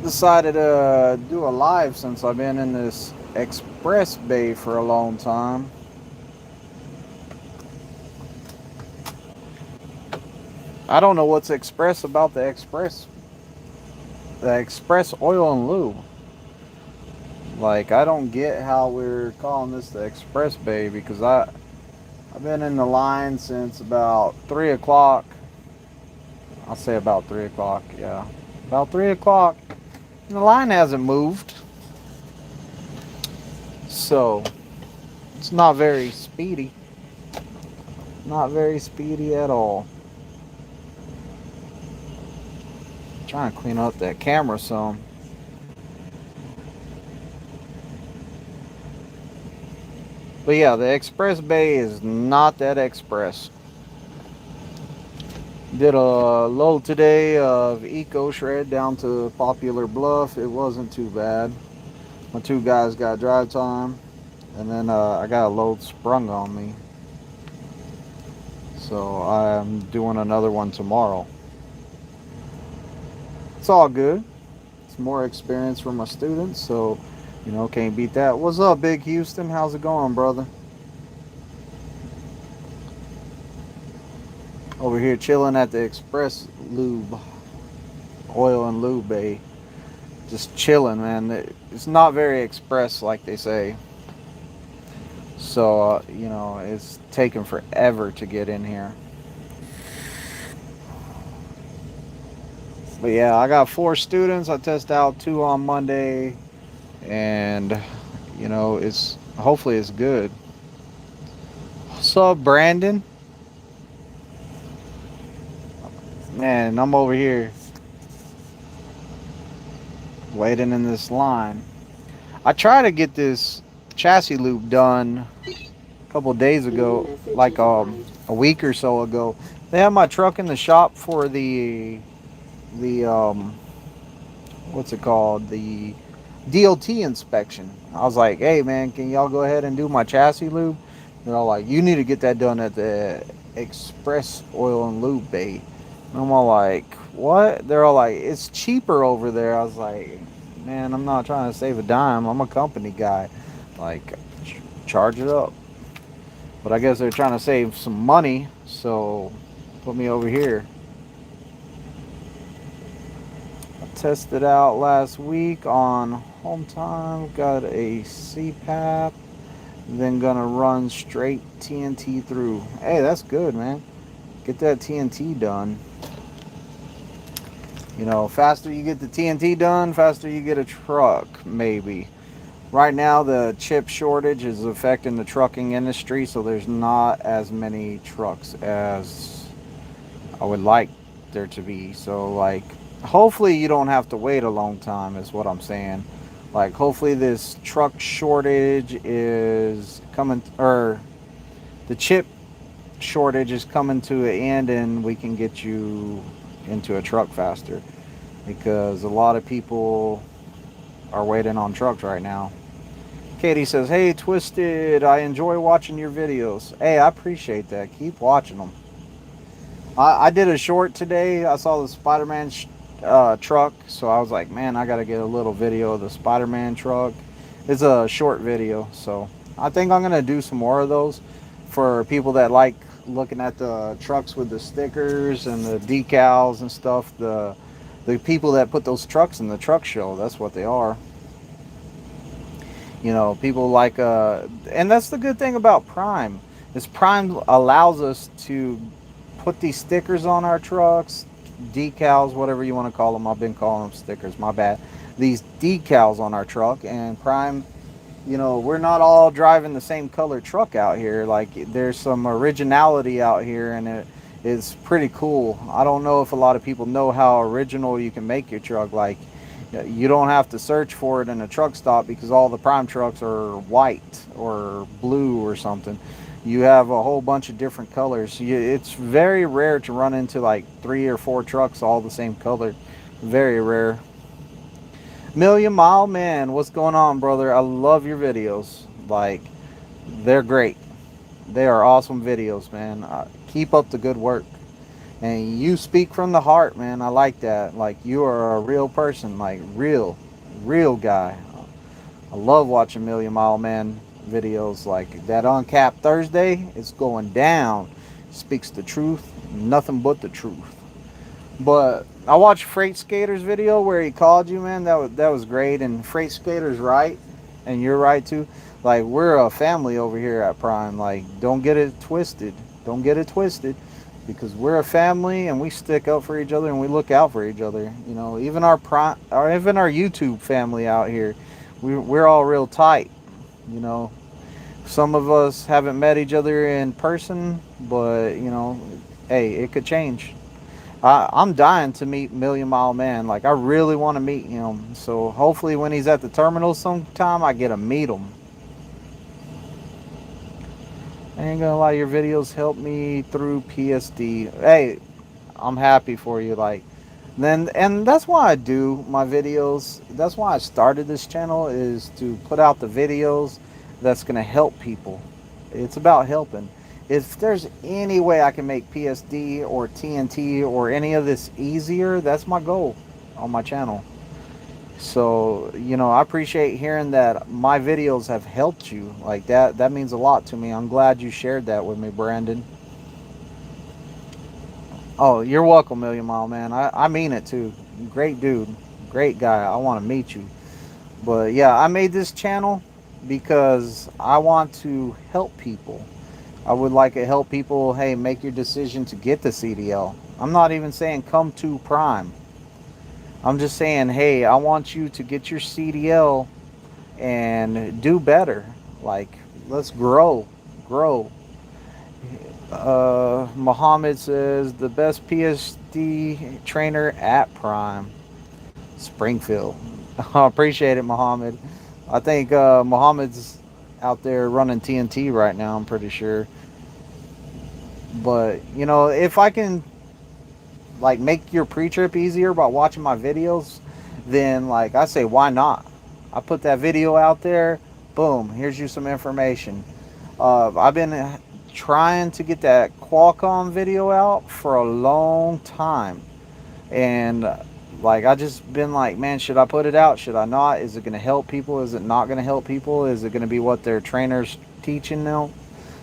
decided to do a live since I've been in this express bay for a long time. I don't know what's express about the express oil and lube. Like, I don't get how we're calling this the express bay because I've been in the line since about 3 o'clock. I'll say about 3 o'clock. Yeah, about 3 o'clock. And the line hasn't moved, so it's not very speedy. Not very speedy at all. Trying to clean up that camera some. But yeah, the express bay is not that express. Did a load today of Eco Shred down to Popular Bluff. It wasn't too bad. My two guys got drive time, and then I got a load sprung on me. So I'm doing another one tomorrow. It's all good. It's more experience for my students, so can't beat that. What's up, Big Houston? How's it going, brother? Over here chilling at the Express Lube, Oil and Lube Bay. Just chilling, man. It's not very express like they say. So, it's taking forever to get in here. But yeah, I got 4 students. I test out 2 on Monday, and it's hopefully it's good. What's up, Brandon? Man, I'm over here waiting in this line. I tried to get this chassis loop done a couple days ago, like a week or so ago. They had my truck in the shop for the what's it called, the DOT inspection. I was like, hey man, can y'all go ahead and do my chassis lube? They're all like, you need to get that done at the Express Oil and Lube Bay. And I'm all like, what? They're all like, it's cheaper over there. I was like, man, I'm not trying to save a dime. I'm a company guy. Like, charge it up. But I guess they're trying to save some money, so put me over here. I tested out last week on home time. Got a CPAP. Then gonna run straight TNT through. Hey, that's good, man. Get that TNT done. Faster you get the TNT done, faster you get a truck, maybe. Right now, the chip shortage is affecting the trucking industry, so there's not as many trucks as I would like there to be. So, like, hopefully you don't have to wait a long time, is what I'm saying. Like, hopefully this truck shortage is coming, or the chip shortage is coming to an end, and we can get you into a truck faster, because a lot of people are waiting on trucks right now. Katie says, hey Twisted, I enjoy watching your videos. Hey, I appreciate that. Keep watching them. I did a short today. I saw the Spider-Man truck, so I was like, man, I gotta get a little video of the Spider-Man truck. It's a short video, so I think I'm gonna do some more of those for people that like looking at the trucks with the stickers and the decals and stuff. The people that put those trucks in the truck show, that's what they are. People like and that's the good thing about Prime, is Prime allows us to put these stickers on our trucks, decals, whatever you want to call them. I've been calling them stickers, my bad. These decals on our truck, and Prime, we're not all driving the same color truck out here. Like, there's some originality out here, and it is pretty cool. I don't know if a lot of people know how original you can make your truck. Like, you don't have to search for it in a truck stop, because all the Prime trucks are white or blue or something. You have a whole bunch of different colors. It's very rare to run into like 3 or 4 trucks all the same color. Very rare. Million Mile Man, what's going on, brother? I love your videos. Like, they're great. They are awesome videos, man. Keep up the good work. And you speak from the heart, man. I like that. Like, you are a real person, like real guy. I love watching Million Mile Man videos. Like that Uncapped Thursday, it's going down. Speaks the truth, nothing but the truth. But I watched Freight Skater's video where he called you, man. That was great. And Freight Skater's right, and you're right too. Like, we're a family over here at Prime. Like, don't get it twisted. Don't get it twisted, because we're a family and we stick up for each other and we look out for each other. You know, even our Prime, or even our YouTube family out here, we're all real tight. You know, some of us haven't met each other in person, but you know, hey, it could change. I'm dying to meet Million Mile Man. Like, I really want to meet him. So hopefully, when he's at the terminal sometime, I get to meet him. I ain't gonna lie, your videos help me through PSD. Hey, I'm happy for you. Like, then, and that's why I do my videos. That's why I started this channel, is to put out the videos that's gonna help people. It's about helping. If there's any way I can make PSD or TNT or any of this easier, that's my goal on my channel. So, you know, I appreciate hearing that my videos have helped you. Like, that means a lot to me. I'm glad you shared that with me, Brandon. Oh, you're welcome, Million Mile Man. I mean it too. Great dude. Great guy. I want to meet you. But yeah, I made this channel because I want to help people. I would like to help people, hey, make your decision to get the CDL. I'm not even saying come to Prime. I'm just saying, hey, I want you to get your CDL and do better. Like, let's grow. Grow. Muhammad says the best PSD trainer at Prime, Springfield. I appreciate it, Muhammad. I think Muhammad's out there running TNT right now, I'm pretty sure. But, you know, if I can, like, make your pre-trip easier by watching my videos, then, like, I say, why not? I put that video out there, boom, here's you some information. I've been trying to get that Qualcomm video out for a long time. And like, I just been like, man, should I put it out? Should I not? Is it going to help people? Is it not going to help people? Is it going to be what their trainers teaching them?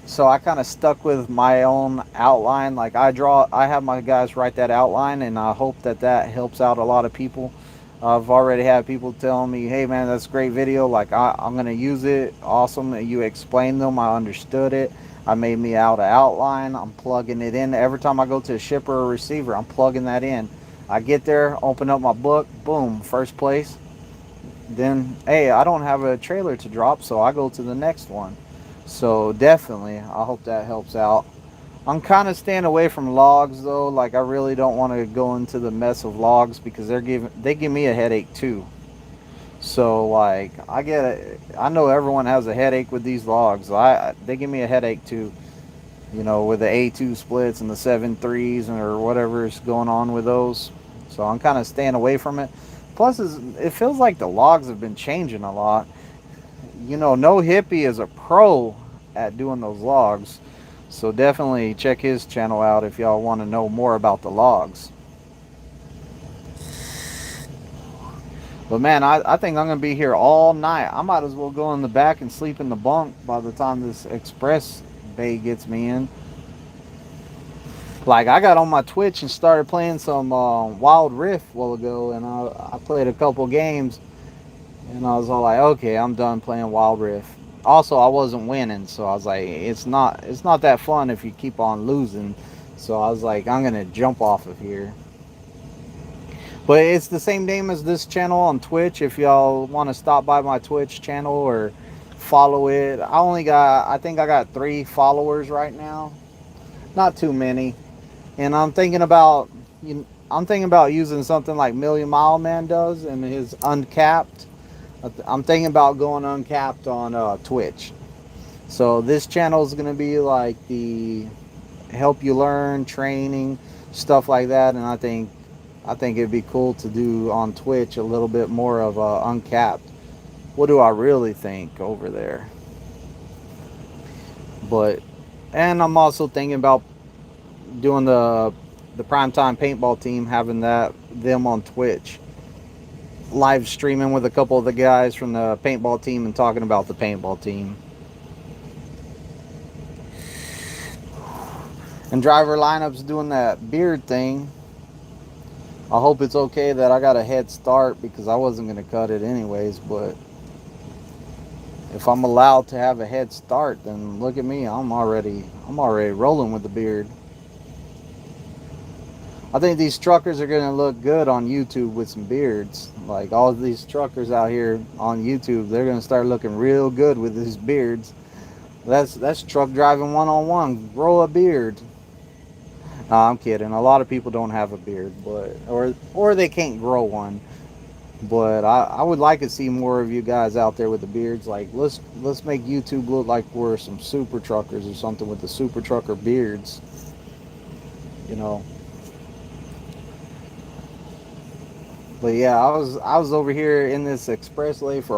So I kind of stuck with my own outline. Like, I have my guys write that outline, and I hope that that helps out a lot of people. I've already had people telling me, hey man, that's a great video. Like, I'm going to use it. Awesome. You explained them. I understood it. I made me out an outline. I'm plugging it in. Every time I go to a shipper or receiver, I'm plugging that in. I get there, open up my book, boom, first place. Then, hey, I don't have a trailer to drop, so I go to the next one. So definitely, I hope that helps out. I'm kind of staying away from logs though. Like, I really don't want to go into the mess of logs, because they give me a headache too. So like, I know everyone has a headache with these logs. They give me a headache too. You know, with the A2 splits and the 7.3s or whatever is going on with those. So I'm kind of staying away from it. Plus, it feels like the logs have been changing a lot. You know, No Hippie is a pro at doing those logs. So definitely check his channel out if y'all want to know more about the logs. But man, I think I'm going to be here all night. I might as well go in the back and sleep in the bunk by the time this express bay gets me in. Like, I got on my Twitch and started playing some Wild Rift a while ago, and I played a couple games, and I was all like, okay, I'm done playing Wild Rift. Also, I wasn't winning, so I was like, it's not that fun if you keep on losing. So I was like, I'm gonna jump off of here. But it's the same name as this channel on Twitch. If y'all want to stop by my Twitch channel or follow it, I think I got 3 followers right now. Not too many. And I'm thinking about using something like Million Mile Man does and his Uncapped. I'm thinking about going Uncapped on Twitch. So this channel is going to be like the help you learn, training, stuff like that. And I think it'd be cool to do on Twitch a little bit more of Uncapped. What do I really think over there? And I'm also thinking about doing the the primetime paintball team, having them on Twitch, live streaming with a couple of the guys from the paintball team and talking about the paintball team. And driver lineups doing that beard thing. I hope it's okay that I got a head start because I wasn't going to cut it anyways, but if I'm allowed to have a head start, then look at me. I'm already rolling with the beard. I think these truckers are going to look good on YouTube with some beards. Like all of these truckers out here on YouTube, they're going to start looking real good with these beards. That's truck driving 101. Grow a beard. No, I'm kidding. A lot of people don't have a beard, but or they can't grow one. But I would like to see more of you guys out there with the beards. Like let's make YouTube look like we're some super truckers or something with the super trucker beards. You know. But yeah, I was over here in this express oil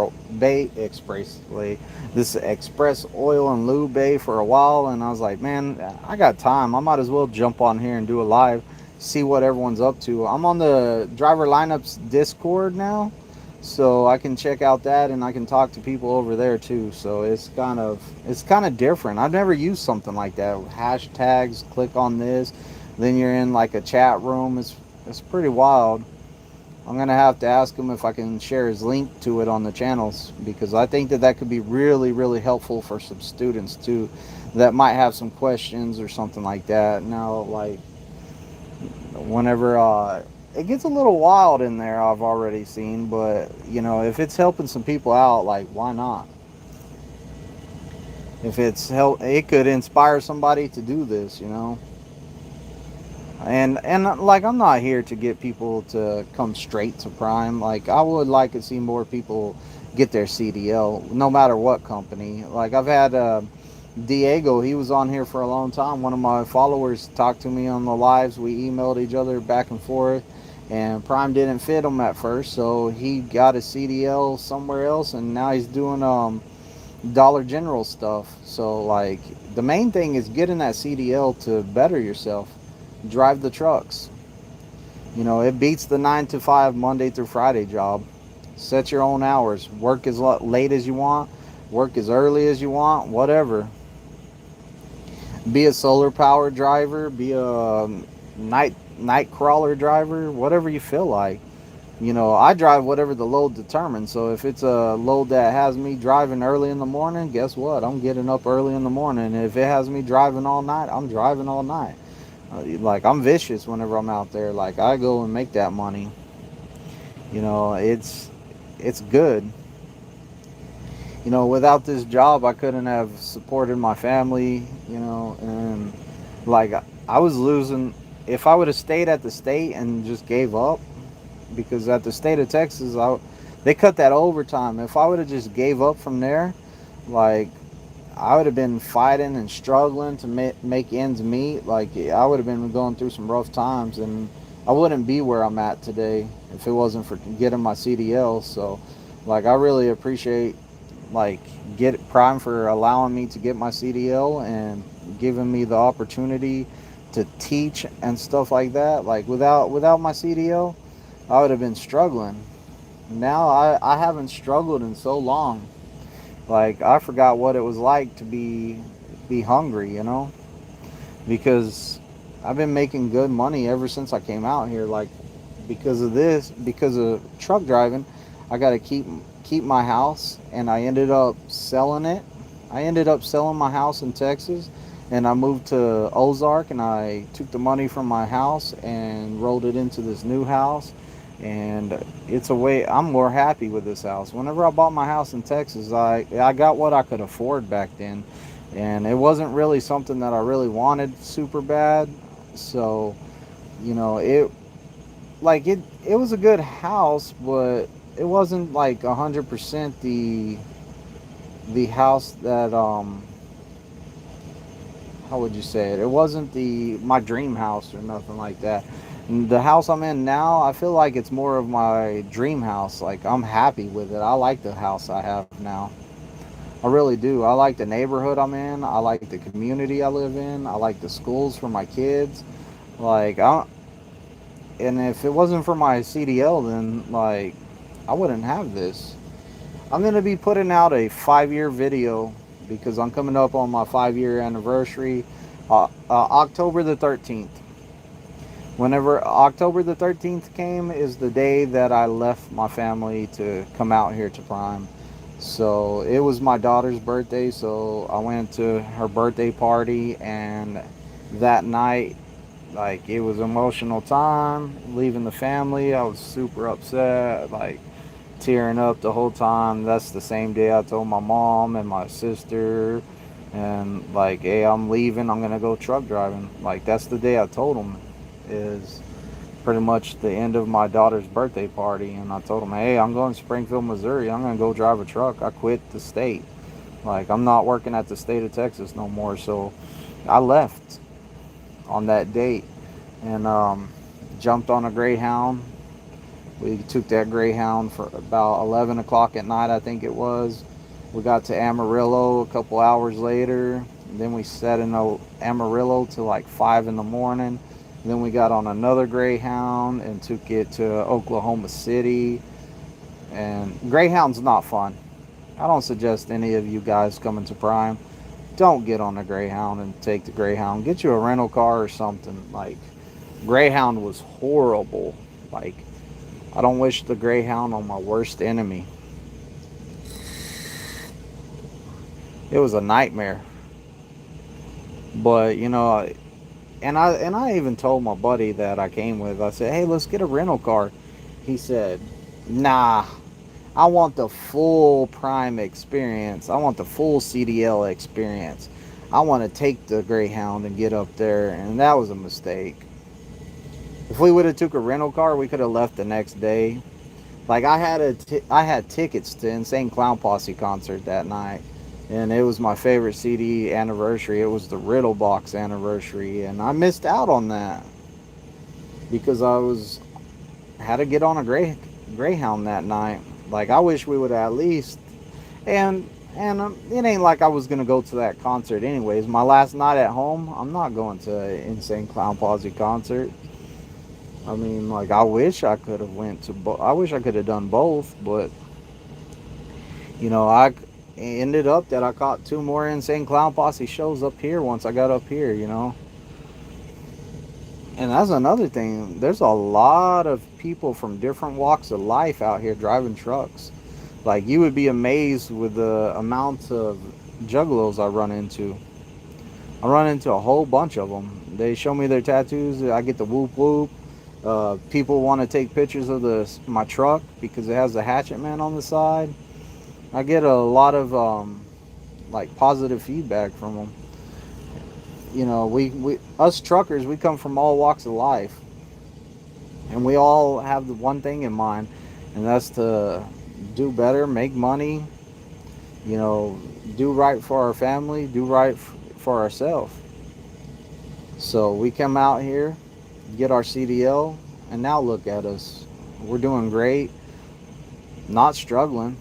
and lube bay for a while, and I was like, man, I got time. I might as well jump on here and do a live, see what everyone's up to. I'm on the driver lineups Discord now, so I can check out that and I can talk to people over there too. So it's kind of different. I've never used something like that. Hashtags, click on this, then you're in like a chat room. It's pretty wild. I'm going to have to ask him if I can share his link to it on the channels, because I think that could be really, really helpful for some students too that might have some questions or something like that. Now, like, whenever it gets a little wild in there, I've already seen, but, you know, if it's helping some people out, like, why not? If it could inspire somebody to do this, you know? And like, I'm not here to get people to come straight to Prime. Like, I would like to see more people get their CDL, no matter what company. Like, I've had Diego, he was on here for a long time. One of my followers talked to me on the lives. We emailed each other back and forth, and Prime didn't fit him at first, so he got a CDL somewhere else, and now he's doing Dollar General stuff. So, like, the main thing is getting that CDL to better yourself. Drive the trucks. You know, it beats the 9 to 5 Monday through Friday job. Set your own hours. Work as late as you want. Work as early as you want. Whatever. Be a solar power driver. Be a night crawler driver. Whatever you feel like. You know, I drive whatever the load determines. So if it's a load that has me driving early in the morning, guess what? I'm getting up early in the morning. If it has me driving all night, I'm driving all night. Like, I'm vicious whenever I'm out there. Like, I go and make that money. You know, it's good. You know, without this job, I couldn't have supported my family, you know, and like, I was losing. If I would have stayed at the state and just gave up, because at the state of Texas, they cut that overtime. If I would have just gave up from there, like, I would have been fighting and struggling to make ends meet. Like, I would have been going through some rough times, and I wouldn't be where I'm at today if it wasn't for getting my CDL. So, like, I really appreciate, like, Prime for allowing me to get my CDL and giving me the opportunity to teach and stuff like that. Like, without my CDL, I would have been struggling. Now I haven't struggled in so long. Like, I forgot what it was like to be hungry, you know, because I've been making good money ever since I came out here. Like, because of truck driving, I got to keep my house, and I ended up selling it. I ended up selling my house in Texas, and I moved to Ozark, and I took the money from my house and rolled it into this new house. And I'm more happy with this house. Whenever I bought my house in Texas, I got what I could afford back then, and it wasn't really something that I really wanted super bad. So, you know, it was a good house, but it wasn't like 100% the house that how would you say it? It wasn't my dream house or nothing like that. The house I'm in now, I feel like it's more of my dream house. Like, I'm happy with it. I like the house I have now. I really do. I like the neighborhood I'm in. I like the community I live in. I like the schools for my kids. Like, and if it wasn't for my CDL, then like I wouldn't have this. I'm gonna be putting out a 5-year video because I'm coming up on my 5-year anniversary, October the 13th. Whenever October the 13th came is the day that I left my family to come out here to Prime. So it was my daughter's birthday, so I went to her birthday party, and that night, like, it was an emotional time leaving the family. I was super upset, like tearing up the whole time. That's the same day I told my mom and my sister, and like, hey, I'm leaving, I'm gonna go truck driving. Like, that's the day I told them, is pretty much the end of my daughter's birthday party. And I told them, hey, I'm going to Springfield, Missouri, I'm gonna go drive a truck. I quit the state. Like, I'm not working at the state of Texas no more. So I left on that date, and jumped on a Greyhound. We took that Greyhound for about 11 o'clock at night, I think it was. We got to Amarillo a couple hours later. And then we sat in Amarillo till like 5 in the morning. And then we got on another Greyhound and took it to Oklahoma City. And Greyhound's not fun. I don't suggest any of you guys coming to Prime, don't get on a Greyhound and take the Greyhound. Get you a rental car or something. Like, Greyhound was horrible. Like, I don't wish the Greyhound on my worst enemy. It was a nightmare. But, and I even told my buddy that I came with, I said, hey, let's get a rental car. He said, nah, I want the full Prime experience. I want the full CDL experience. I want to take the Greyhound and get up there. And that was a mistake. If we would have took a rental car, we could have left the next day. Like, I had tickets to Insane Clown Posse concert that night, and it was my favorite CD anniversary. It was the Riddle Box anniversary, and I missed out on that because had to get on a Greyhound that night. Like, I wish we would have at least, and it ain't like I was gonna go to that concert anyways. My last night at home, I'm not going to an Insane Clown Posse concert. I mean, like, I wish I could have went to I wish I could have done both, but I ended up that I caught 2 more Insane Clown Posse shows up here once I got up here. And that's another thing. There's a lot of people from different walks of life out here driving trucks. Like, you would be amazed with the amount of juggalos I run into. I run into a whole bunch of them. They show me their tattoos. I get the whoop whoop. People want to take pictures of my truck because it has the Hatchet Man on the side. I get a lot of like, positive feedback from them. We us truckers, we come from all walks of life, and we all have the one thing in mind, and that's to do better, make money, do right for our family, do right for ourselves. So we come out here, get our CDL, and now look at us. We're doing great, not struggling.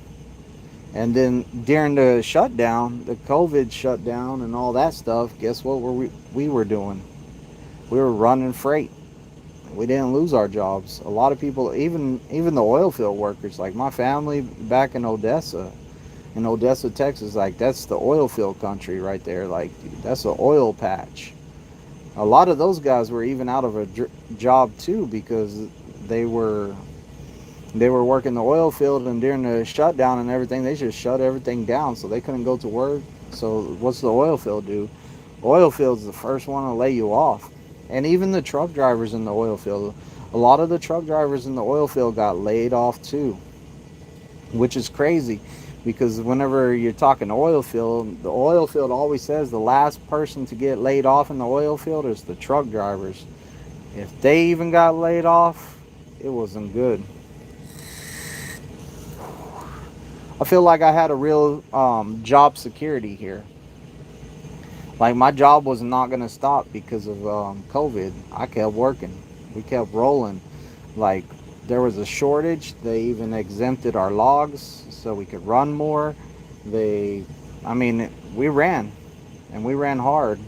And then during the shutdown, the COVID shutdown and all that stuff, guess what we were doing? We were running freight. We didn't lose our jobs. A lot of people, even the oil field workers, like my family back in Odessa, Texas, like, that's the oil field country right there. Like, that's an oil patch. A lot of those guys were even out of a job too because they were working the oil field, and during the shutdown and everything, they just shut everything down, so they couldn't go to work. So what's the oil field do? Oil field's the first one to lay you off. And even the truck drivers in the oil field, a lot of the truck drivers in the oil field got laid off too, which is crazy because whenever you're talking oil field, the oil field always says the last person to get laid off in the oil field is the truck drivers. If they even got laid off, it wasn't good. I feel like I had a real job security here. Like, my job was not going to stop because of COVID. I kept working. We kept rolling. Like, there was a shortage. They even exempted our logs so we could run more. We ran. And we ran hard.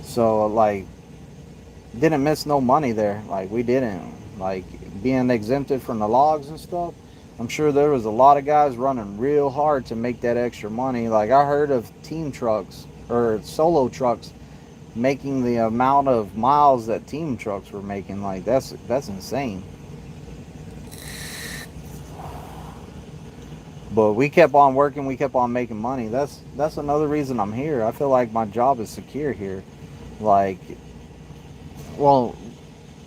So So like, didn't miss no money there. Like, we didn't. Like, being exempted from the logs and stuff, I'm sure there was a lot of guys running real hard to make that extra money. Like, I heard of team trucks or solo trucks making the amount of miles that team trucks were making. Like, that's insane. But we kept on working, we kept on making money. That's another reason I'm here. I feel like my job is secure here. Like, well,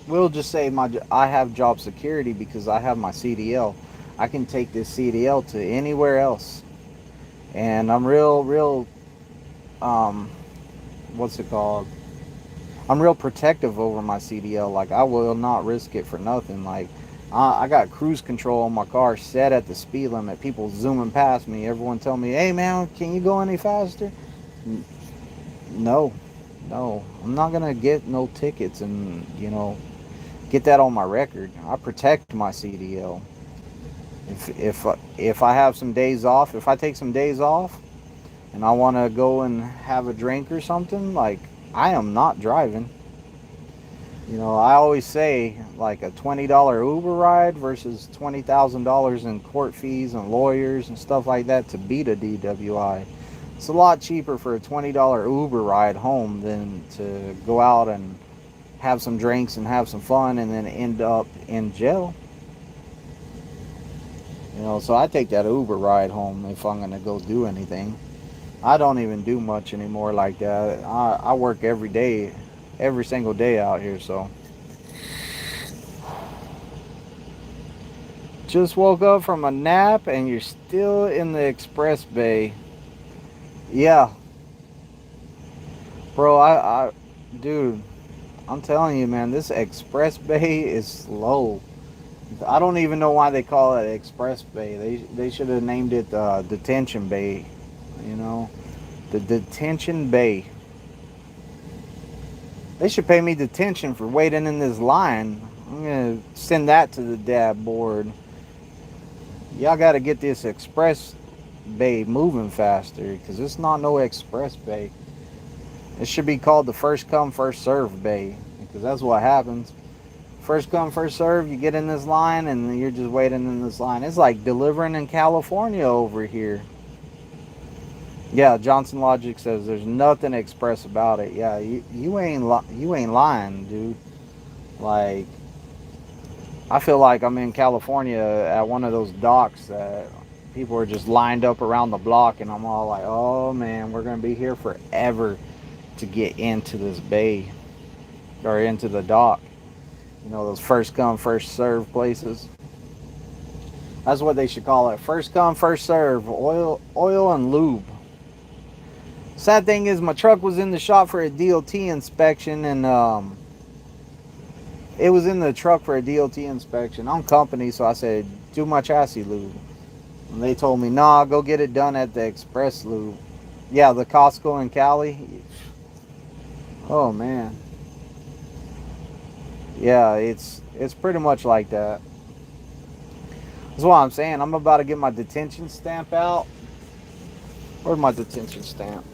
we'll just say I have job security because I have my CDL. I can take this CDL to anywhere else, and I'm real what's it called? I'm real protective over my CDL. Like, I will not risk it for nothing. Like, I got cruise control on my car set at the speed limit. People zooming past me. Everyone tell me, "Hey man, can you go any faster?" No, no, I'm not gonna get no tickets and get that on my record. I protect my CDL. If I have some days off, if I take some days off and I want to go and have a drink or something, like, I am not driving. I always say, like, a $20 Uber ride versus $20,000 in court fees and lawyers and stuff like that to beat a DWI. It's a lot cheaper for a $20 Uber ride home than to go out and have some drinks and have some fun and then end up in jail. So I take that Uber ride home if I'm going to go do anything. I don't even do much anymore like that. I work every day, every single day out here, so. Just woke up from a nap and you're still in the express bay. Yeah. Bro, dude, I'm telling you, man, this express bay is slow. I don't even know why they call it express bay. They should have named it detention bay. The detention bay. They should pay me detention for waiting in this line. I'm gonna send that to the DAB board. Y'all gotta get this express bay moving faster, because it's not no express bay. It should be called the first come first serve bay, because that's what happens. First come first serve. You get in this line and you're just waiting in this line. It's like delivering in California over here. Yeah, Johnson Logic says there's nothing express about it. Yeah, you ain't lying, dude. Like, I feel like I'm in California at one of those docks that people are just lined up around the block, and I'm all like, oh man, we're gonna be here forever to get into this bay or into the dock. Those first come first serve places. That's what they should call it. First come first serve. Oil and lube. Sad thing is, my truck was in the shop for a DOT inspection, and it was in the truck for a DOT inspection. I'm company, so I said, do my chassis lube. And they told me, nah, go get it done at the express lube. Yeah, the Costco in Cali. Oh man. Yeah, it's pretty much like that. That's what I'm saying. I'm about to get my detention stamp out. Where's my detention stamp?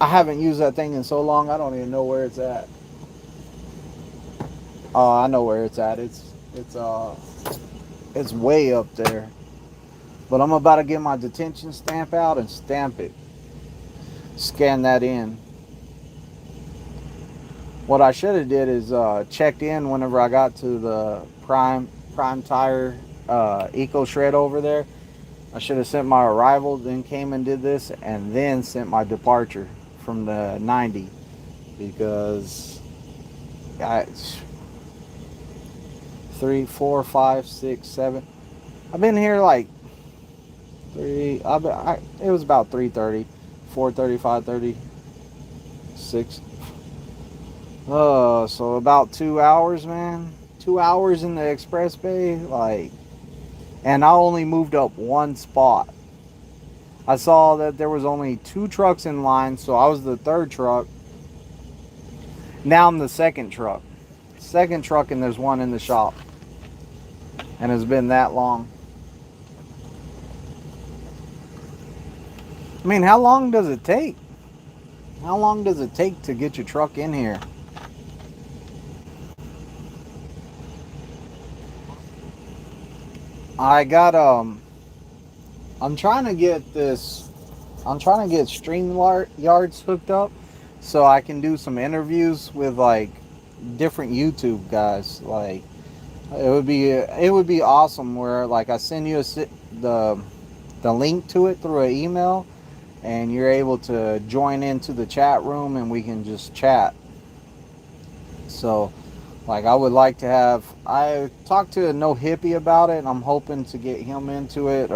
I haven't used that thing in so long, I don't even know where it's at. Oh, I know where it's at. It's way up there. But I'm about to get my detention stamp out and stamp it. Scan that in. What I should have did is checked in whenever I got to the Prime Tire Eco Shred over there. I should have sent my arrival, then came and did this, and then sent my departure from the 90, because 3, 4, 5, 6, 7. I've been here like it was about 3:30, 4:30, 5:30, 6. So about 2 hours, man. 2 hours in the express bay, like, and I only moved up one spot. I saw that there was only 2 trucks in line, so I was the 3rd truck. Now I'm the 2nd truck. Second truck, and there's one in the shop. And it's been that long. I mean, how long does it take? How long does it take to get your truck in here? I got I'm trying to get this I'm trying to get StreamYards hooked up so I can do some interviews with like different YouTube guys. Like it would be awesome where like I send you the the link to it through an email and you're able to join into the chat room and we can just chat. So like I would like to have I talked to a No Hippie about it and I'm hoping to get him into it.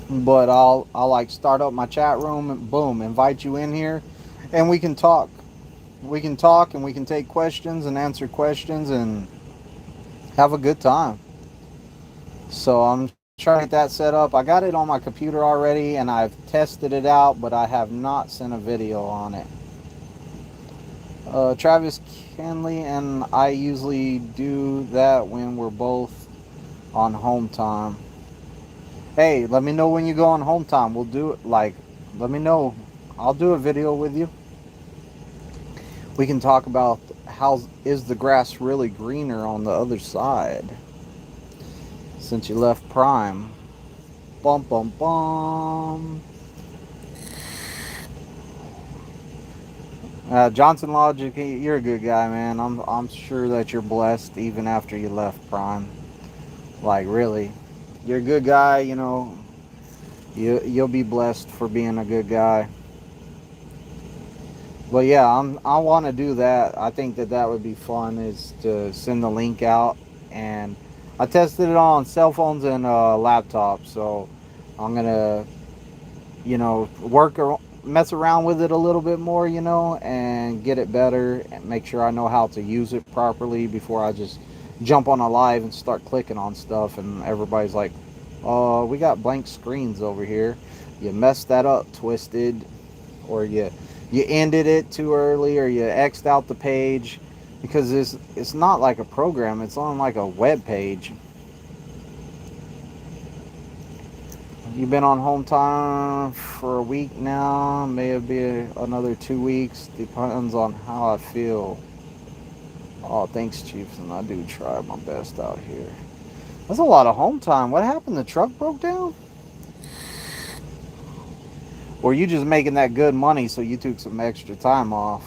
But I'll like start up my chat room and boom, invite you in here and we can talk. We can talk and we can take questions and answer questions and have a good time. So I'm trying to get that set up. I got it on my computer already and I've tested it out, but I have not sent a video on it. Travis Kenley and I usually do that when we're both on home time. Hey, let me know when you go on home time. We'll do it like, let me know. I'll do a video with you. We can talk about how is the grass really greener on the other side since you left Prime. Bum bum bum. Johnson Logic, you're a good guy, man. I'm sure that you're blessed even after you left Prime. Like really, you're a good guy. You know, you'll be blessed for being a good guy. But yeah, I want to do that. I think that that would be fun is to send the link out and I tested it on cell phones and laptops, so I'm gonna mess around with it a little bit more, and get it better and make sure I know how to use it properly before I just jump on a live and start clicking on stuff and everybody's like, "Oh, we got blank screens over here. You messed that up, Twizted," or you ended it too early, or you X'd out the page because it's not like a program. It's on like a web page. You've been on home time for a week now. Maybe another 2 weeks. Depends on how I feel. Oh, thanks, Chiefs, and I do try my best out here. That's a lot of home time. What happened? The truck broke down? Or you just making that good money so you took some extra time off?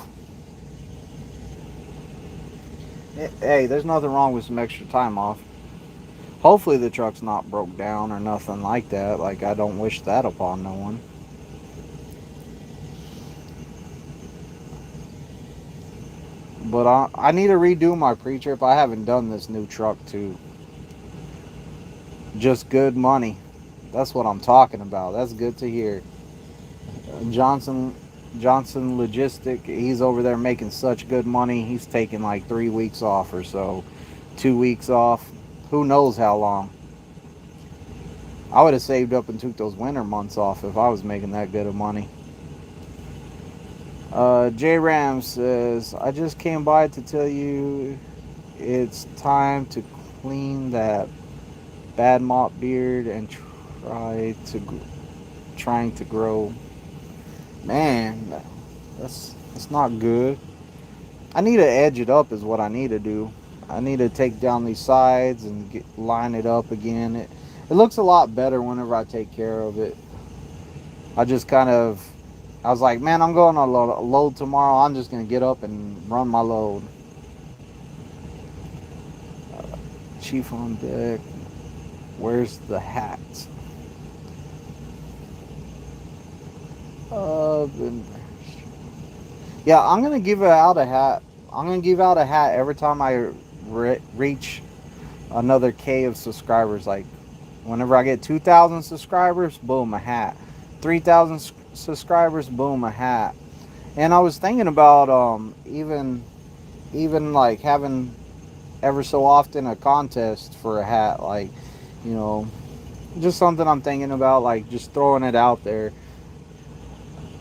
Hey, there's nothing wrong with some extra time off. Hopefully the truck's not broke down or nothing like that. Like, I don't wish that upon no one. But I need to redo my pre-trip. I haven't done this new truck too. Just good money. That's what I'm talking about. That's good to hear. Johnson Logistic, he's over there making such good money. He's taking like 3 weeks off or so. 2 weeks off. Who knows how long. I would have saved up and took those winter months off if I was making that good of money. J Ram says, I just came by to tell you it's time to clean that bad mop beard and trying to grow. Man, that's not good. I need to edge it up is what I need to do. I need to take down these sides and line it up again. It looks a lot better whenever I take care of it. I was like, man, I'm going on a load tomorrow. I'm just going to get up and run my load. Chief on deck. Where's the hat? Yeah, I'm going to give out a hat. I'm going to give out a hat every time I reach another K of subscribers. Like, whenever I get 2,000 subscribers, boom, a hat. 3,000 subscribers, boom, a hat. And I was thinking about even like having ever so often a contest for a hat, like, you know, just something I'm thinking about, like just throwing it out there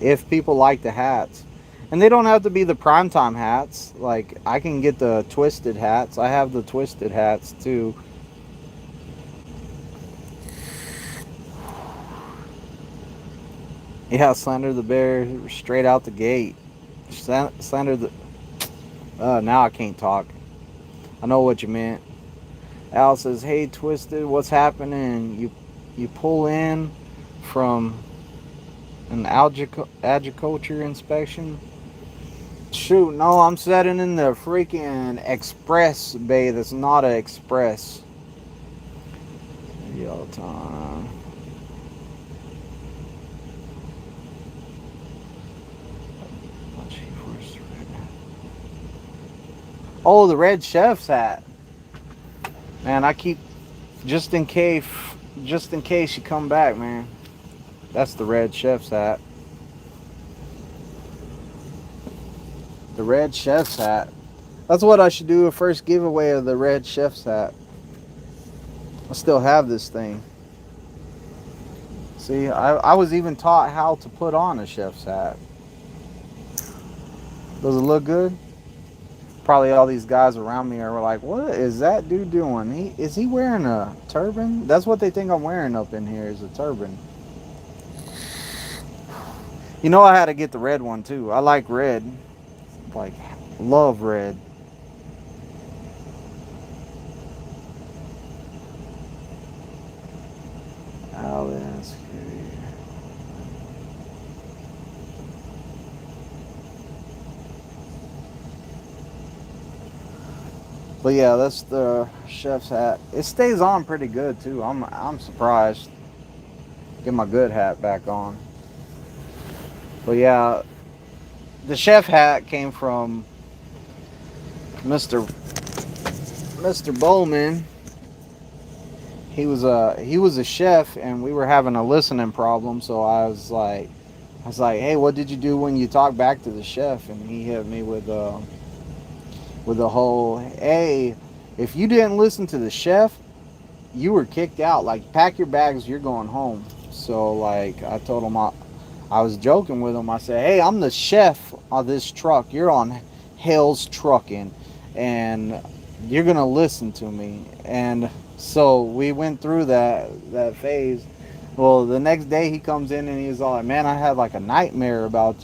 if people like the hats. And they don't have to be the primetime hats. Like, I can get the Twizted hats. I have the Twizted hats too. Yeah, Slender the Bear straight out the gate. Slender the. Now I can't talk. I know what you meant. Al says, "Hey, Twisted, what's happening? You pull in from an agriculture inspection?" Shoot, no, I'm sitting in the freaking express bay. That's not an express. All the time. Oh, the red chef's hat. Man, I keep just in case you come back, man. That's the red chef's hat. The red chef's hat. That's what I should do, a first giveaway of the red chef's hat. I still have this thing. See, I was even taught how to put on a chef's hat. Does it look good? Probably all these guys around me are like, what is that dude doing? Is he wearing a turban? That's what they think I'm wearing up in here, is a turban. You know, I had to get the red one too. I like red. Like, love red. Alice. But yeah, that's the chef's hat. It stays on pretty good too. I'm surprised. Get my good hat back on. But yeah, the chef hat came from Mr. Bowman. He was a chef, and we were having a listening problem. So I was like, hey, what did you do when you talked back to the chef? And he hit me with the whole, hey, if you didn't listen to the chef, you were kicked out. Like, pack your bags, you're going home. So like, I told him I was joking with him. I said, hey, I'm the chef of this truck. You're on Hale's Trucking, and you're gonna listen to me. And so we went through that phase. Well, the next day he comes in and he's all like, man, I had like a nightmare about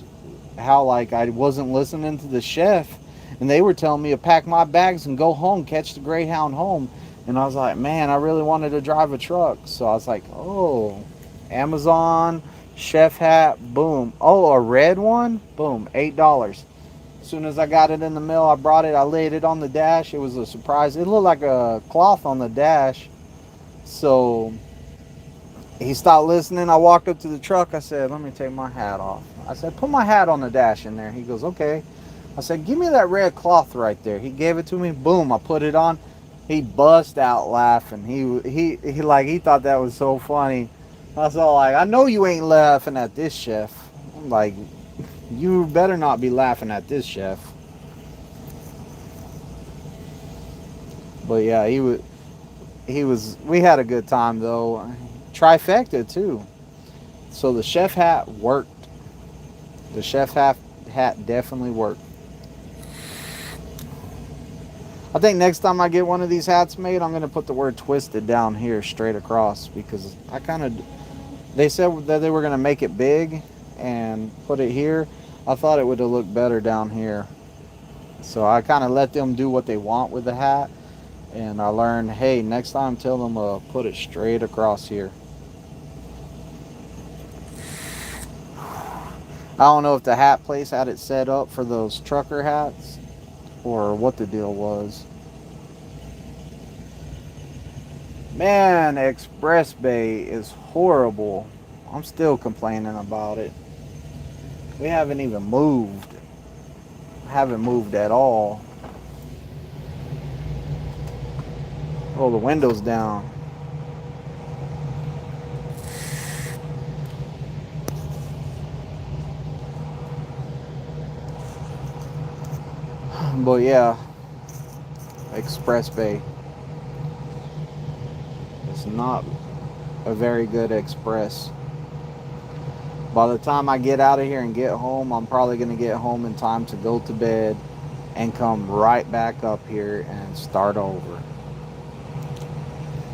how like I wasn't listening to the chef, and they were telling me to pack my bags and go home, catch the Greyhound home. And I was like, man, I really wanted to drive a truck. So I was like, oh, Amazon chef hat, boom. Oh, a red one, boom, $8. As soon as I got it in the mail, I brought it. I laid it on the dash. It was a surprise. It looked like a cloth on the dash. So he stopped listening. I walked up to the truck. I said, let me take my hat off. I said, put my hat on the dash in there. He goes, okay. I said, give me that red cloth right there. He gave it to me. Boom, I put it on. He bust out laughing. He thought that was so funny. I was all like, I know you ain't laughing at this, chef. I'm like, you better not be laughing at this, chef. But yeah, we had a good time though. Trifecta too. So the chef hat worked. The chef hat definitely worked. I think next time I get one of these hats made, I'm going to put the word Twizted down here straight across, because they said that they were going to make it big and put it here. I thought it would have looked better down here. So I kind of let them do what they want with the hat. And I learned, hey, next time tell them to put it straight across here. I don't know if the hat place had it set up for those trucker hats or what the deal was. Man, Express Bay is horrible. I'm still complaining about it. We haven't even moved. Haven't moved at all. Oh, the window's down. But yeah, Express Bay. It's not a very good express. By the time I get out of here and get home, I'm probably going to get home in time to go to bed and come right back up here and start over.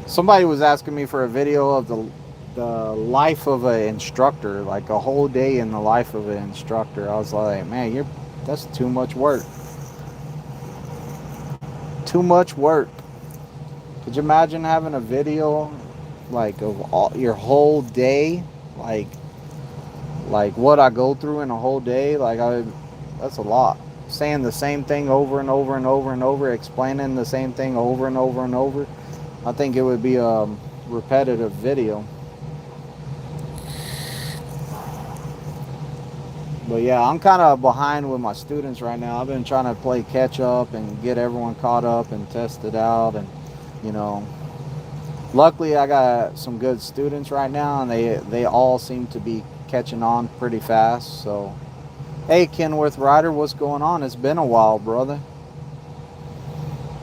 Somebody was asking me for a video of the life of an instructor, like a whole day in the life of an instructor. I was like, man, that's too much work. Too much work. Could you imagine having a video like of your whole day, like what I go through in a whole day? That's a lot. Saying the same thing over and over and over and over, explaining the same thing over and over and over. I think it would be a repetitive video. But yeah, I'm kind of behind with my students right now. I've been trying to play catch up and get everyone caught up and tested out, and you know, luckily I got some good students right now, and they all seem to be catching on pretty fast. So hey, Kenworth Ryder, what's going on? It's been a while, brother.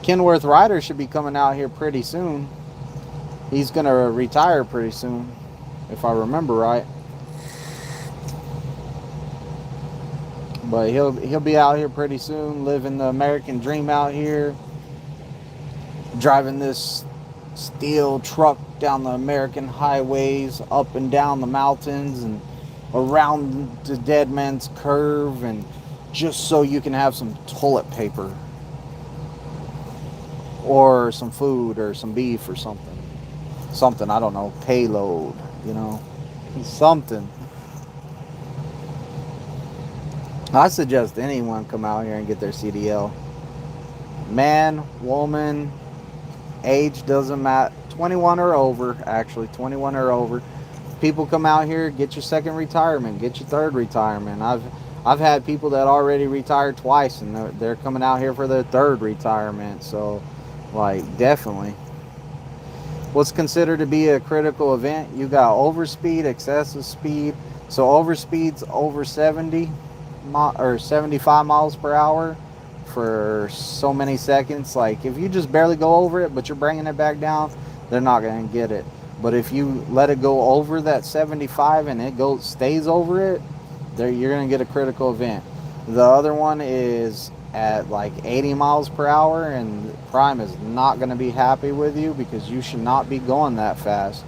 Kenworth Ryder should be coming out here pretty soon. He's gonna retire pretty soon, if I remember right. But he'll be out here pretty soon, living the American dream out here, driving this steel truck down the American highways, up and down the mountains and around the Dead Man's Curve, and just so you can have some toilet paper or some food or some beef or something, I don't know, payload, you know, something. I suggest anyone come out here and get their CDL. Man, woman, age doesn't matter. 21 or over, actually, 21 or over. People come out here, get your second retirement, get your third retirement. I've had people that already retired twice, and they're coming out here for their third retirement. So, like, definitely. What's considered to be a critical event? You got overspeed, excessive speed. So overspeed's over 70 or 75 miles per hour for so many seconds. Like, if you just barely go over it, but you're bringing it back down, they're not going to get it. But if you let it go over that 75 and it stays over it, you're going to get a critical event. The other one is at like 80 miles per hour, and Prime is not going to be happy with you because you should not be going that fast.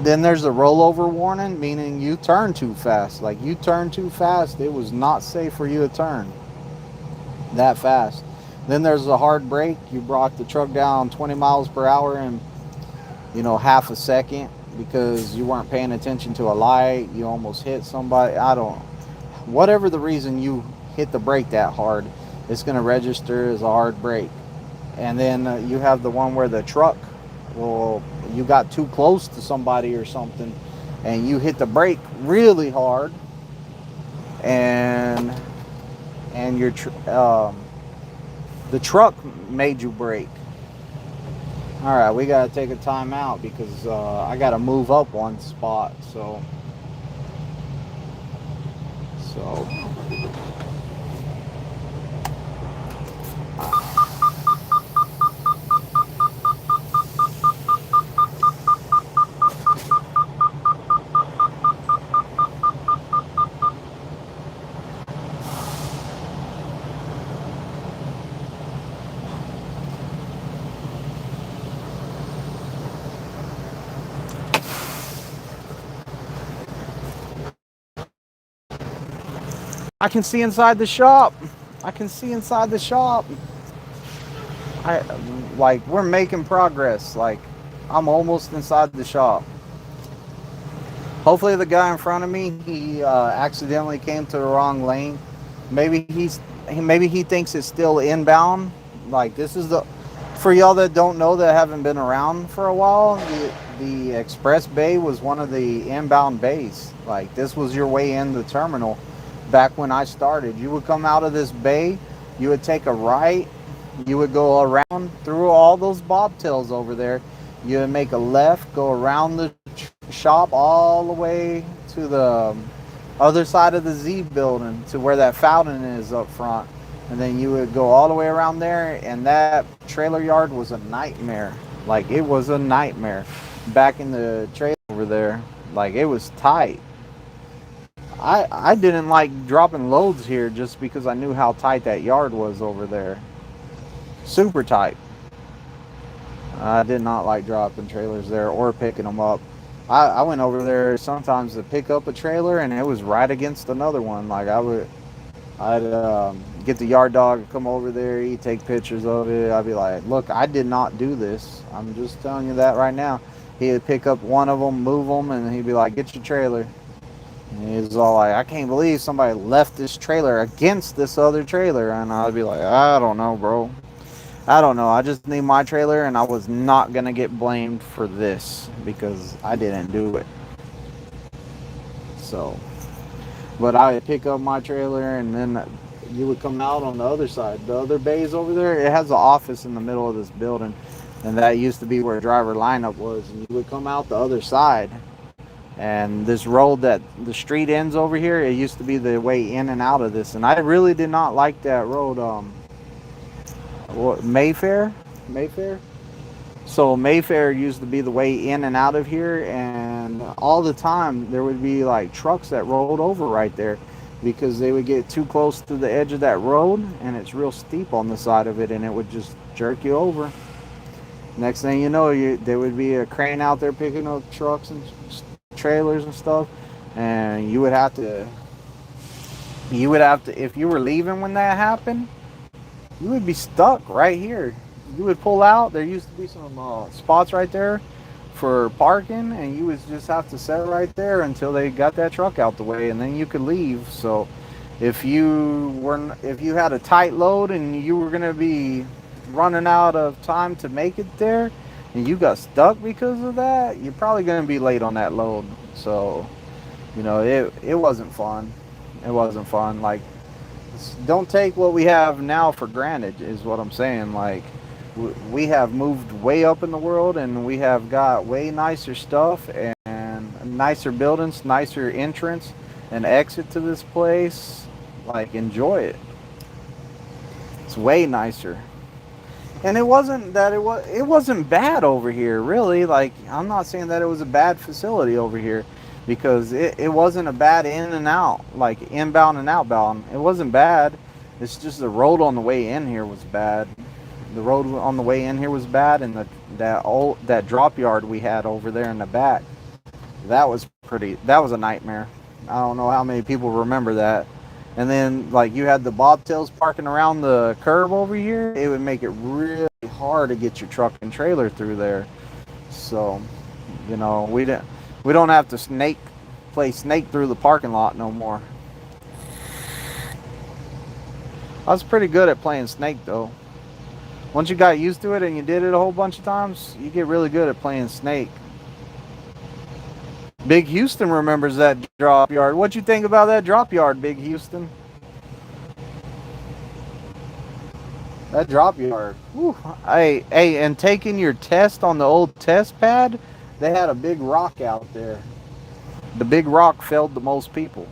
Then there's the rollover warning, meaning you turn too fast. Like, you turn too fast, it was not safe for you to turn that fast. Then there's a hard brake. You brought the truck down 20 miles per hour in, you know, half a second because you weren't paying attention to a light. You almost hit somebody. Whatever the reason you hit the brake that hard, it's going to register as a hard brake. And then you have the one where the truck, well, you got too close to somebody or something and you hit the brake really hard, and the truck made you brake. All right, we got to take a time out because I got to move up one spot. So I can see inside the shop. Like, we're making progress. Like, I'm almost inside the shop. Hopefully the guy in front of me, he accidentally came to the wrong lane. Maybe he thinks it's still inbound. Like, this is for y'all that don't know, that haven't been around for a while, the express bay was one of the inbound bays. Like, this was your way in the terminal. Back when I started, you would come out of this bay, you would take a right, you would go around through all those bobtails over there, you would make a left, go around the shop all the way to the other side of the Z building to where that fountain is up front, and then you would go all the way around there, and that trailer yard was a nightmare. Like, it was a nightmare back in the trailer over there. Like, it was tight. I didn't like dropping loads here just because I knew how tight that yard was over there. Super tight. I did not like dropping trailers there or picking them up. I went over there sometimes to pick up a trailer, and it was right against another one. Like I'd get the yard dog to come over there, he'd take pictures of it. I'd be like, look, I did not do this. I'm just telling you that right now. He'd pick up one of them, move them, and he'd be like, get your trailer. And he was all like, I can't believe somebody left this trailer against this other trailer. And I'd be like, I don't know, bro. I don't know. I just need my trailer, and I was not going to get blamed for this because I didn't do it. So, but I would pick up my trailer, and then you would come out on the other side. The other bays over there, it has an office in the middle of this building, and that used to be where driver lineup was. And you would come out the other side, and this road that the street ends over here, it used to be the way in and out of this. And I really did not like that road. Mayfair. So Mayfair used to be the way in and out of here, and all the time there would be like trucks that rolled over right there because they would get too close to the edge of that road, and it's real steep on the side of it, and it would just jerk you over. Next thing you know, there would be a crane out there picking up trucks and trailers and stuff, and you would have to, if you were leaving when that happened, you would be stuck right here. You would pull out. There used to be some spots right there for parking, and you would just have to sit right there until they got that truck out the way, and then you could leave. So if you had a tight load and you were gonna be running out of time to make it there, and you got stuck because of that, you're probably gonna be late on that load. So it wasn't fun. It wasn't fun. Like, don't take what we have now for granted is what I'm saying. Like, we have moved way up in the world, and we have got way nicer stuff and nicer buildings, nicer entrance and exit to this place. Like, enjoy it. It's way nicer. And it wasn't bad over here, really. Like, I'm not saying that it was a bad facility over here, because it wasn't a bad in and out, like inbound and outbound. It wasn't bad. It's just the road on the way in here was bad. The road on the way in here was bad, and that drop yard we had over there in the back, that was a nightmare. I don't know how many people remember that. And then, like, you had the bobtails parking around the curb over here. It would make it really hard to get your truck and trailer through there. So, we don't have to play snake through the parking lot no more. I was pretty good at playing snake, though. Once you got used to it and you did it a whole bunch of times, you get really good at playing snake. Big Houston remembers that drop yard. What you think about that drop yard, Big Houston? That drop yard. Whew. Hey, and taking your test on the old test pad, they had a big rock out there. The big rock failed the most people.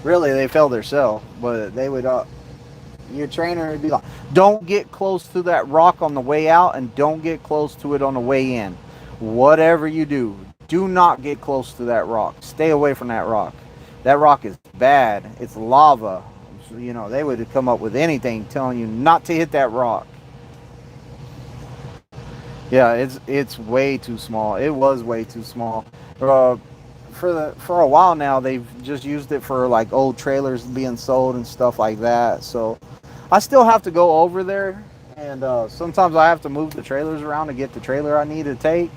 Really, they failed themselves, but they would. Your trainer would be like, "Don't get close to that rock on the way out, and don't get close to it on the way in. Whatever you do not get close to that rock. Stay away from that rock. That rock is bad. It's lava." So, they would come up with anything telling you not to hit that rock. Yeah, it's way too small. It was way too small. For a while now, they've just used it for like old trailers being sold and stuff like that. So I still have to go over there, and sometimes I have to move the trailers around to get the trailer I need to take.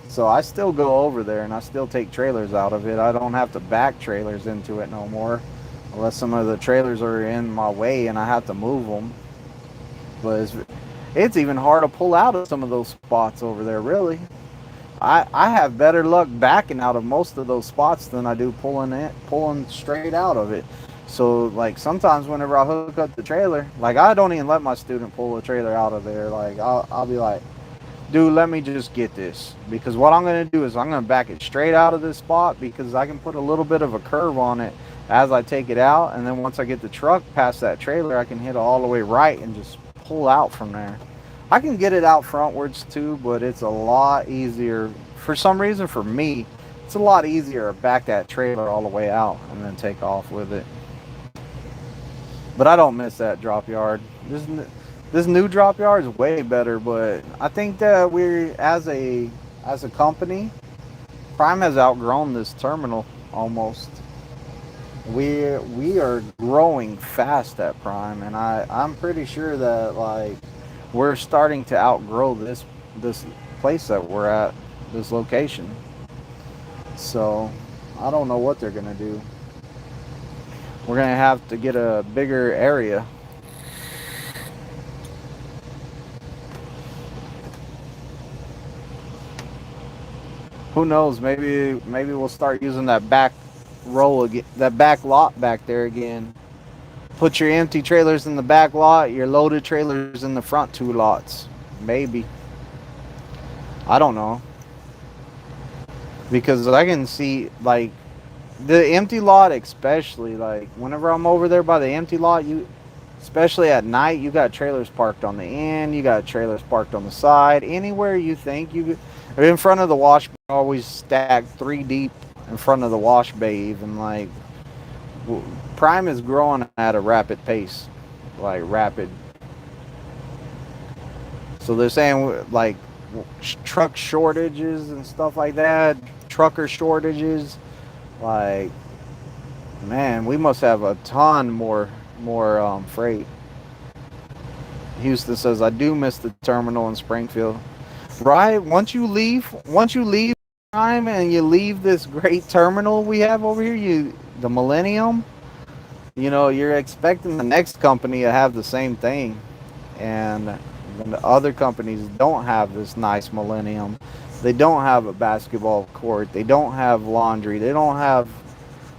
So I still go over there, and I still take trailers out of it. I don't have to back trailers into it no more, unless some of the trailers are in my way and I have to move them. But it's even hard to pull out of some of those spots over there, really. I have better luck backing out of most of those spots than I do pulling straight out of it. So, like, sometimes whenever I hook up the trailer, like, I don't even let my student pull the trailer out of there. Like, I'll be like, dude, let me just get this. Because what I'm going to do is I'm going to back it straight out of this spot, because I can put a little bit of a curve on it as I take it out. And then once I get the truck past that trailer, I can hit it all the way right and just pull out from there. I can get it out frontwards too, but it's a lot easier. For some reason, for me, it's a lot easier to back that trailer all the way out and then take off with it. But I don't miss that drop yard. This new drop yard is way better, but I think that as a as a company, Prime has outgrown this terminal almost. We are growing fast at Prime, and I'm pretty sure that like we're starting to outgrow this place that we're at, this location. So I don't know what they're gonna do. We're gonna have to get a bigger area. Who knows? Maybe we'll start using that back roll again, that back lot back there again. Put your empty trailers in the back lot, your loaded trailers in the front two lots. Maybe. I don't know. Because I can see like the empty lot, especially like whenever I'm over there by the empty lot, you especially at night, you got trailers parked on the end, you got trailers parked on the side, anywhere you think you could, in front of the wash bay, always stacked 3 deep in front of the wash bay. Even like Prime is growing at a rapid pace, like rapid. So they're saying like truck shortages and stuff like that, trucker shortages. Like, man, we must have a ton more freight. Houston says, I do miss the terminal in Springfield. Right? Once you leave Prime and you leave this great terminal we have over here, the Millennium, you're expecting the next company to have the same thing. And the other companies don't have this nice Millennium. They don't have a basketball court. They don't have laundry. They don't have,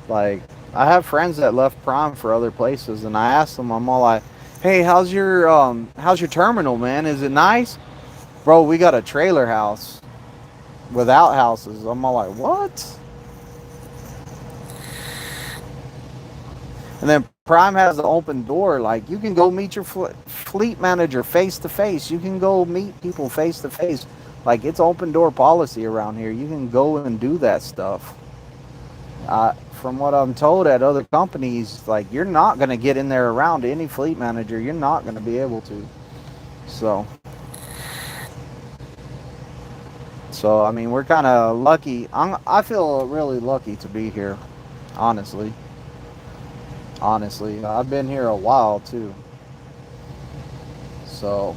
like, I have friends that left Prime for other places, and I asked them, I'm all like, hey, how's your terminal, man? Is it nice? Bro, we got a trailer house with outhouses. I'm all like, what? And then Prime has an open door. Like, you can go meet your fleet manager face to face. You can go meet people face to face. Like, it's open door policy around here. You can go and do that stuff. From what I'm told at other companies, like, you're not going to get in there around any fleet manager. You're not going to be able to. So I mean, we're kind of lucky. I feel really lucky to be here, honestly. Honestly, I've been here a while too. So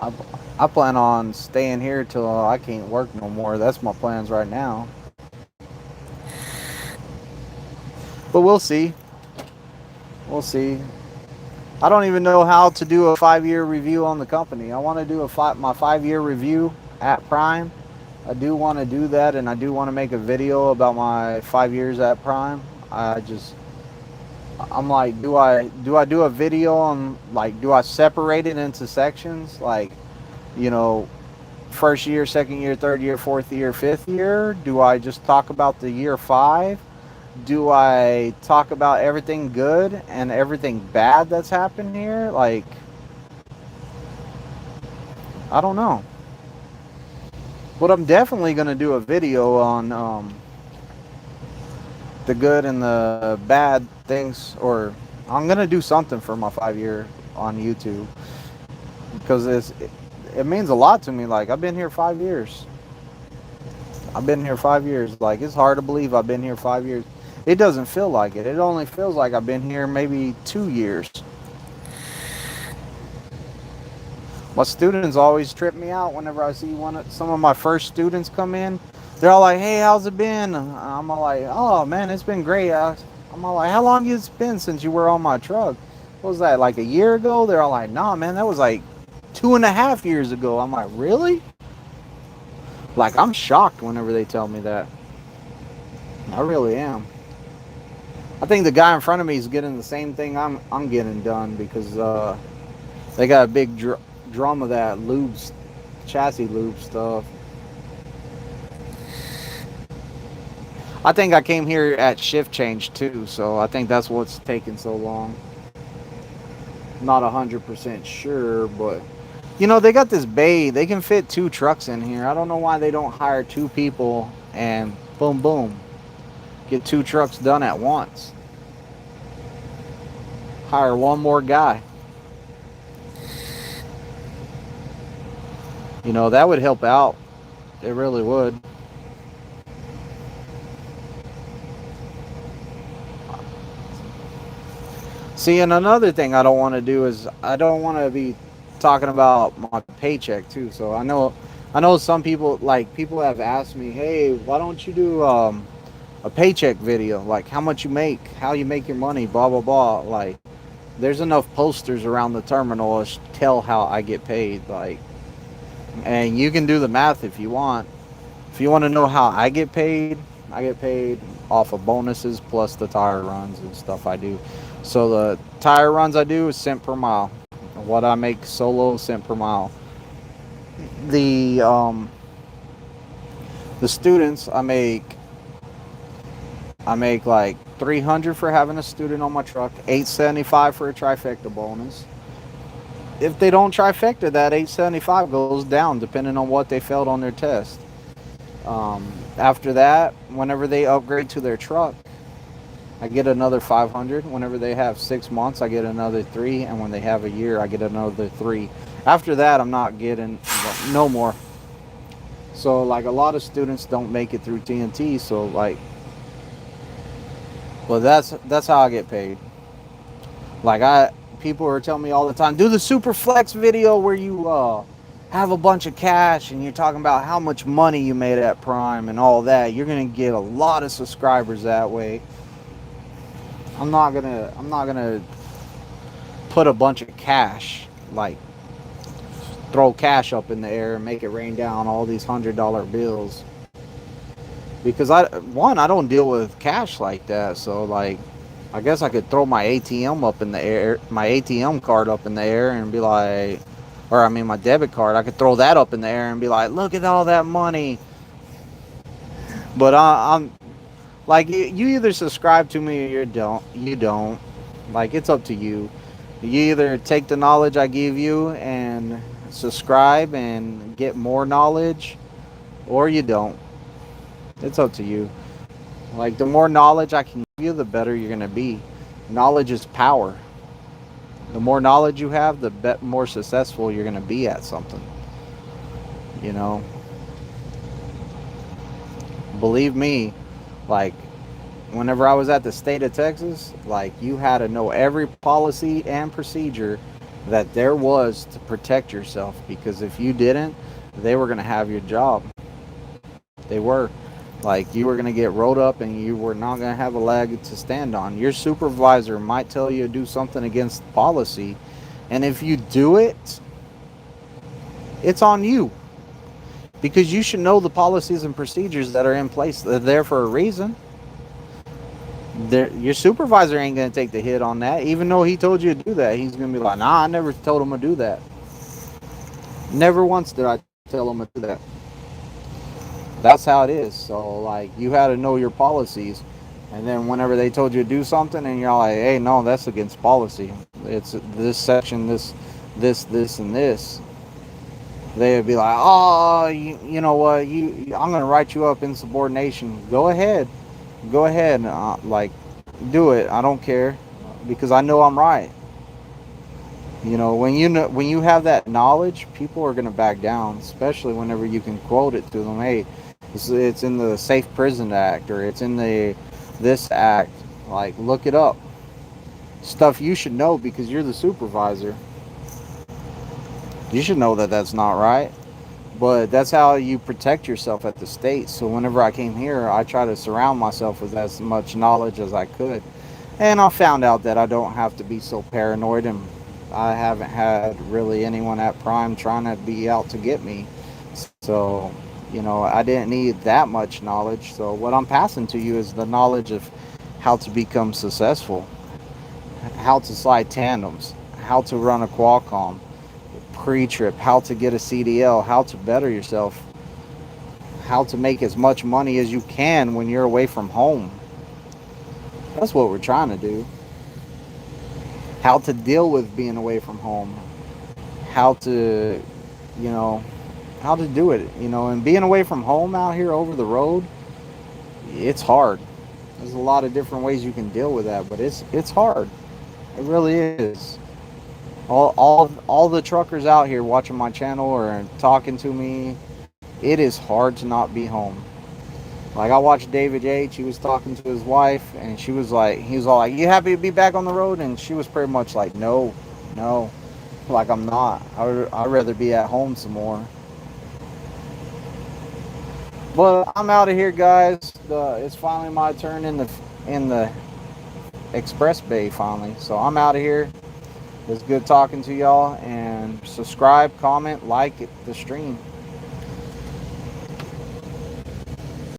I, I plan on staying here till I can't work no more. That's my plans right now. But we'll see. We'll see. I don't even know how to do a 5-year review on the company. I want to do my 5-year review at Prime. I do want to do that, and I do want to make a video about my 5 years at Prime. I'm like, do I do a video on, like, do I separate it into sections, like, first year, second year, third year, fourth year, fifth year? Do I just talk about the year 5? Do I talk about everything good and everything bad that's happened here? Like, I don't know. But I'm definitely going to do a video on the good and the bad things, or I'm going to do something for my 5-year on YouTube, because it means a lot to me. Like, I've been here 5 years. I've been here 5 years. Like, it's hard to believe I've been here 5 years. It doesn't feel like it. It only feels like I've been here maybe 2 years. My students always trip me out whenever I see some of my first students come in. They're all like, hey, how's it been? I'm all like, oh, man, it's been great. I'm all like, how long has it been since you were on my truck? What was that, like a year ago? They're all like, nah, man, that was like 2.5 years ago. I'm like, really? Like, I'm shocked whenever they tell me that. I really am. I think the guy in front of me is getting the same thing I'm getting done, because they got a big drum of that chassis lube stuff. I think I came here at shift change too, so I think that's what's taking so long. Not 100% sure, but they got this bay. They can fit 2 trucks in here. I don't know why they don't hire 2 people and boom, boom, get 2 trucks done at once. Hire one more guy. You know, that would help out. It really would. See, and another thing I don't want to do is I don't want to be talking about my paycheck too. So I know some people, like, people have asked me, hey, why don't you do a paycheck video, like how much you make, how you make your money, blah blah blah. Like, there's enough posters around the terminal to tell how I get paid. Like, and you can do the math if you want. If you want to know how I get paid off of bonuses plus the tire runs and stuff I do. So the tire runs I do is cent per mile. What I make solo, cent per mile. The um, the students I make like 300 for having a student on my truck, 875 for a trifecta bonus. If they don't trifecta, that 875 goes down depending on what they failed on their test. After that, whenever they upgrade to their truck, I get another 500. Whenever they have 6 months, I get another three, and when they have a year, I get another three. After that, I'm not getting no more. So like a lot of students don't make it through TNT. So like, well, that's how I get paid. Like, people are telling me all the time, do the super flex video where you have a bunch of cash and you're talking about how much money you made at Prime and all that. You're gonna get a lot of subscribers that way. I'm not gonna put a bunch of cash, like throw cash up in the air and make it rain down all these $100 bills, because I don't deal with cash like that. So like, I guess I could throw my ATM up in the air, my ATM card up in the air, and be like, or I mean my debit card, I could throw that up in the air and be like, look at all that money. But I'm like, you either subscribe to me or you don't. Like, it's up to you. You either take the knowledge I give you and subscribe and get more knowledge, or you don't. It's up to you. Like, the more knowledge I can give you, the better you're going to be. Knowledge is power. The more knowledge you have, the more successful you're going to be at something. You know? Believe me, like, whenever I was at the state of Texas, like, you had to know every policy and procedure that there was to protect yourself, because if you didn't, they were going to have your job. They were. Like, you were going to get rolled up and you were not going to have a leg to stand on. Your supervisor might tell you to do something against policy, and if you do it, it's on you, because you should know the policies and procedures that are in place. They're there for a reason. Your supervisor ain't going to take the hit on that. Even though he told you to do that, he's going to be like, nah, I never told him to do that. Never once did I tell him to do that. That's how it is. So like, you had to know your policies, and then whenever they told you to do something and you're like, hey, no, that's against policy, it's this section, this and this, they would be like, oh, you know what, I'm going to write you up in subordination. Go ahead, like, do it. I don't care, because I know I'm right. You know, when you have that knowledge, people are going to back down, especially whenever you can quote it to them. Hey, it's in the Safe Prison Act, or it's in the this act. Like, look it up. Stuff you should know because you're the supervisor. You should know that that's not right. But that's how you protect yourself at the state. So whenever I came here, I try to surround myself with as much knowledge as I could. And I found out that I don't have to be so paranoid, and I haven't had really anyone at Prime trying to be out to get me. So, you know, I didn't need that much knowledge. So what I'm passing to you is the knowledge of how to become successful, how to slide tandems, how to run a Qualcomm, pre-trip, how to get a CDL, how to better yourself, how to make as much money as you can when you're away from home. That's what we're trying to do. How to deal with being away from home, how to, you know, how to do it, you know. And being away from home out here over the road, it's hard. There's a lot of different ways you can deal with that, but it's hard. It really is. All the truckers out here watching my channel or talking to me, it is hard to not be home. Like I watched David H. He was talking to his wife, and she was like, he was all like, "You happy to be back on the road?" And she was pretty much like, "No, no, like I'm not. I'd rather be at home some more." But I'm out of here, guys. It's finally my turn in the express bay finally. So I'm out of here. It's good talking to y'all, and subscribe, comment, like the stream.